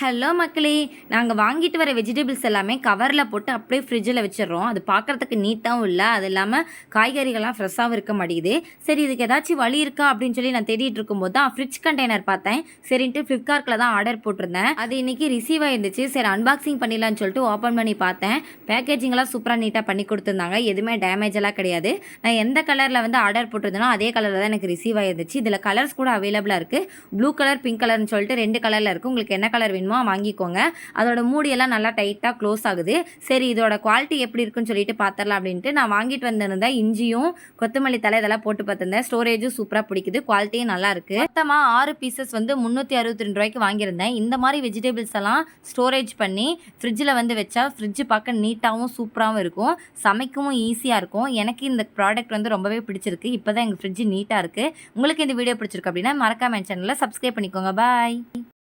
Hello மக்களே, நாங்கள் வாங்கிட்டு வர வெஜிடபிள்ஸ் எல்லாமே கவரில் போட்டு அப்படியே ஃப்ரிட்ஜில் வச்சிடுறோம். அது பார்க்குறதுக்கு நீட்டாகவும் இல்லை, அது இல்லாமல் காய்கறிகள்லாம் ஃப்ரெஷ்ஷாகவும் இருக்க மாட்டேங்குது. சரி, இதுக்கு ஏதாச்சும் வழி இருக்கா அப்படின்னு சொல்லி நான் தேடிட்டு இருக்கும்போது தான் ஃப்ரிட்ஜ் கண்டெய்னர் பார்த்தேன். சரின்ட்டு ஃப்ளிப்கார்ட்டில் தான் ஆர்டர் போட்டிருந்தேன். அது இன்றைக்கி ரிசீவ் ஆயிருந்துச்சு. சரி, அன்பாக்சிங் பண்ணிடலான்னு சொல்லிட்டு ஓப்பன் பண்ணி பார்த்தேன். பேக்கேஜிங்கெல்லாம் சூப்பராக நீட்டாக பண்ணி கொடுத்துருந்தாங்க. எதுவுமே டேமேஜ் எல்லாம் கிடையாது. நான் எந்த கலரில் வந்து ஆர்டர் போட்டிருந்தேனோ அதே கலரில் தான் எனக்கு ரிசீவ் ஆயிருந்துச்சு. இதில் கலர்ஸ் கூட அவைலபிளாக இருக்குது. ப்ளூ கலர், பிங்க் கலர்னு சொல்லிட்டு 2 கலரில் இருக்குது. உங்களுக்கு என்ன கலர் வேணுமோ வாங்கிக்கோங்க. அதோட மூடியெல்லாம் நல்லா டைட்டாக க்ளோஸ் ஆகுது. சரி, இதோட குவாலிட்டி எப்படி இருக்குன்னு சொல்லிட்டு பார்த்துடலாம் அப்படின்ட்டு நான் வாங்கிட்டு வந்திருந்தேன். இஞ்சியும் கொத்தமல்லி தலை இதெல்லாம் போட்டு பார்த்துருந்தேன். ஸ்டோரேஜும் சூப்பராக பிடிக்குது, குவாலிட்டியும் நல்லா இருக்குது. மொத்தமாக 6 பீசஸ் வந்து 362 ரூபாய்க்கு வாங்கியிருந்தேன். இந்த மாதிரி வெஜிடபிள்ஸ் எல்லாம் ஸ்டோரேஜ் பண்ணி ஃப்ரிட்ஜில் வந்து வச்சா ஃப்ரிட்ஜ் பார்க்க நீட்டாகவும் சூப்பராகவும் இருக்கும், சமைக்கவும் ஈஸியாக இருக்கும். எனக்கு இந்த ப்ராடக்ட் வந்து ரொம்பவே பிடிச்சிருக்கு. இப்போ தான் எங்கள் ஃப்ரிட்ஜ் நீட்டாக இருக்குது. உங்களுக்கு இந்த வீடியோ பிடிச்சிருக்கு அப்படின்னா மறக்காம என் சேனலை சப்ஸ்கிரைப் பண்ணிக்கோங்க. பாய்.